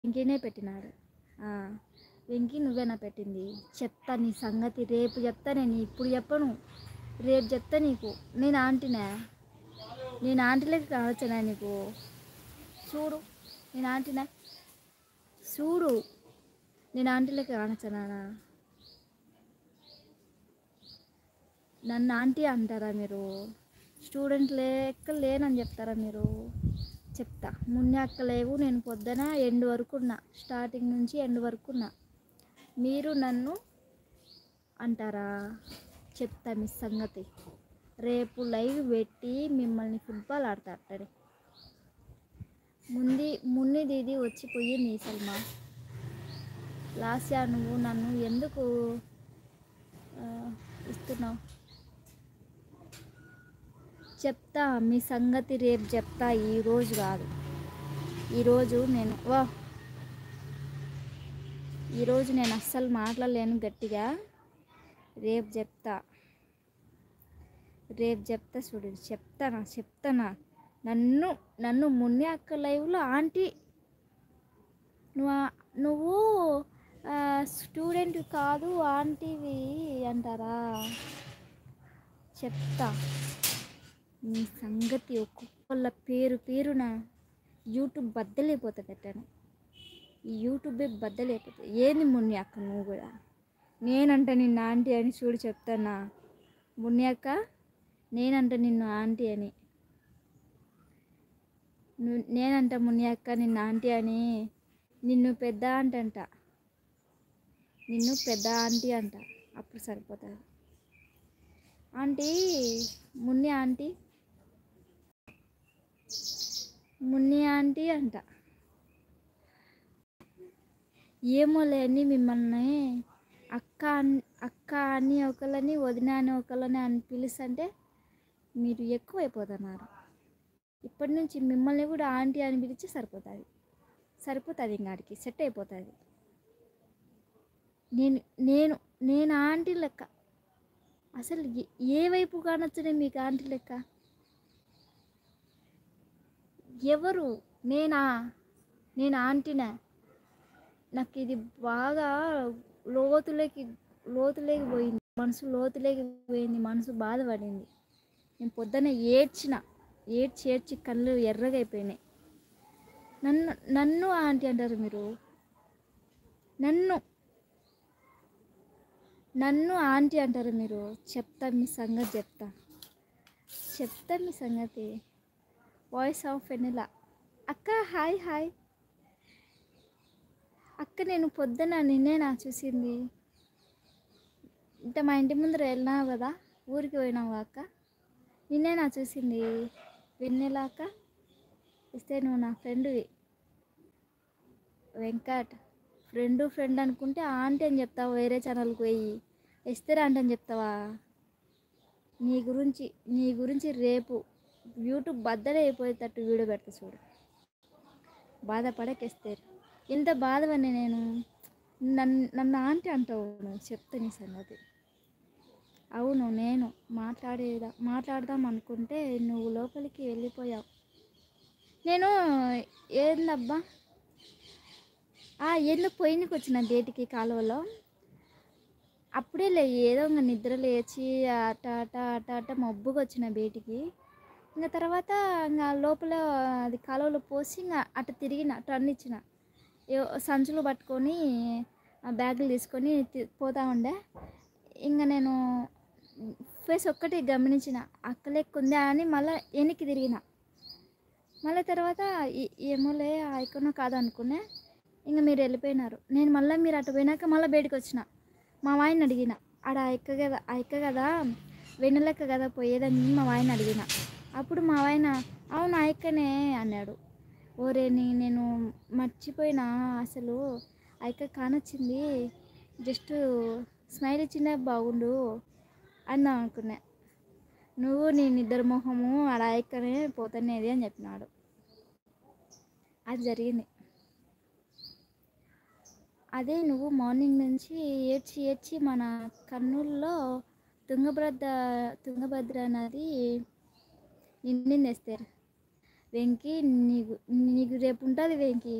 వెంకీనే పెట్టినాడు. వెంకీ నువ్వేనా పెట్టింది? చెప్తా నీ సంగతి, రేపు చెప్తా. నేను ఇప్పుడు చెప్పను, రేపు చెప్తా నీకు. నేను ఆంటీనా? నేను ఆంటీలకి కావచ్చునా నీకు? చూడు, నేను ఆంటీనా? చూడు, నేను ఆంటీలకి కానొచ్చనా? నన్ను ఆంటీ అంటారా మీరు? స్టూడెంట్ లెక్క లేనని చెప్తారా మీరు? చెప్తా. మున్ని అక్క లేవు, నేను పొద్దున ఎండ్ వరకు ఉన్నా, స్టార్టింగ్ నుంచి ఎండ్ వరకు ఉన్నా. మీరు నన్ను అంటారా? చెప్తా మీ సంగతి. రేపు లైవ్ పెట్టి మిమ్మల్ని ఫుట్బాల్ ఆడతాడు. మున్ని దీది వచ్చిపోయి నీ సల్మా లాస్యా, నువ్వు నన్ను ఎందుకు ఇస్తున్నావు? చెప్తా మీ సంగతి, రేపు చెప్తా, ఈరోజు కాదు. ఈరోజు నేను అస్సలు మాట్లాడలేను గట్టిగా. రేపు చెప్తా చూడు, చెప్తానా. నన్ను మున్ని అక్క లైవ్లో ఆంటీ, నువ్వు స్టూడెంట్ కాదు ఆంటీవి అంటారా? చెప్తా మీ సంగతి. ఒక్కొక్కళ్ళ పేరున యూట్యూబ్ బద్దలైపోతుంది. పెట్టాను, ఈ యూట్యూబే బద్దలైపోతుంది. ఏంది మున్ని అక్క నువ్వు కూడా? నేనంట నిన్ను ఆంటీ అని చూడు చెప్తానా మున్ని అక్క, నేనంట నిన్ను ఆంటీ అని. నేనంట మున్ని అక్క నిన్ను ఆంటీ అని. నిన్ను పెద్ద ఆంటీ అంట. అప్పుడు సరిపోతుంది. ఆంటీ, మున్ని ఆంటీ అంట. ఏమోలే అని మిమ్మల్ని అక్క అని ఒకళ్ళని, వదిన అని ఒకళ్ళని అని పిలుస్తుంటే మీరు ఎక్కువైపోతున్నారు. ఇప్పటి నుంచి మిమ్మల్ని కూడా ఆంటీ అని పిలిచి సరిపోతుంది. ఇంకాడికి సెట్ అయిపోతుంది. నేను ఆంటీ లెక్క అసలు ఏ వైపు కానొచ్చునే మీకు ఆంటీ లెక్క? ఎవరు? నేను ఆంటీనా? నాకు ఇది బాగా లోతులోకి పోయింది, మనసు లోతులోకి పోయింది, మనసు బాధపడింది. నేను పొద్దున్న ఏడ్చి కళ్ళు ఎర్రగా అయిపోయినాయి. నన్ను ఆంటీ అంటారు మీరు? నన్ను ఆంటీ అంటారు మీరు? చెప్తా మీ సంగతి. వాయిస్ ఆఫ్ వెన్నెలా అక్క. హాయ్ అక్క. నేను పొద్దున నిన్నేనా చూసింది? ఇంత మా ఇంటి ముందర వెళ్ళినావు కదా, ఊరికి పోయినావు అక్క, నిన్నేనా చూసింది? వెన్నెలా అక్క. ఇస్తే నువ్వు నా ఫ్రెండ్వి. వెంకట్ ఫ్రెండ్ అనుకుంటే ఆంటీ అని చెప్తావా? వేరే ఛానల్కి పోయి ఇస్తేరా ఆంటీ అని చెప్తావా? నీ గురించి రేపు యూట్యూబ్ బద్దలే అయిపోయేటట్టు వీడియో పెడతా చూడు. బాధపడకేస్తారు. ఎంత బాధవని నేను నన్ను ఆంటీ అంటావు నువ్వు? చెప్తే నీ సంగతి. అవును, నేను మాట్లాడదాం అనుకుంటే నువ్వు లోపలికి వెళ్ళిపోయావు. నేను ఏందబ్బా ఎందుకు పోయినకి వచ్చిన డేట్కి కాలువలో. అప్పుడే ఏదో ఇంకా నిద్ర లేచి అట మబ్బుగా వచ్చిన బయటికి. ఇంకా తర్వాత ఇంకా లోపల అది కాలువలో పోసి ఇంకా అటు తిరిగిన, టర్న్ ఇచ్చిన, సంచులు పట్టుకొని బ్యాగులు తీసుకొని పోతా ఉండే. ఇంకా నేను ఫేస్ ఒక్కటి గమనించిన, అక్కలేకుందా అని మళ్ళీ వెనక్కి తిరిగిన. మళ్ళీ తర్వాత ఏమోలే ఆయకనో కాదు అనుకునే. ఇంకా మీరు వెళ్ళిపోయినారు. నేను మళ్ళీ మీరు అటు పోయినాక మళ్ళీ బయటకు వచ్చిన. మా వాయిని అడిగిన, ఆడ అక్క కదా వెన్నెలెక్క కదా పోయేదని మా వాయిని అడిగిన. అప్పుడు మా వాయిన అవును అక్కనే అన్నాడు. ఓరే నేను మర్చిపోయినా, అసలు అక్క కానొచ్చింది, జస్ట్ స్మైల్ ఇచ్చిందే బాగుండు అందాం అనుకున్నా. నువ్వు నీ నిద్ర మొహము ఆడ అక్కనే పోతానేది అని చెప్పినాడు. అది జరిగింది. అదే నువ్వు మార్నింగ్ నుంచి ఏడ్చి మన కర్నూలులో తుంగభద్ర నది నిండిందేస్తారు. వెంకీ నీకు రేపు ఉంటుంది వెంకీ.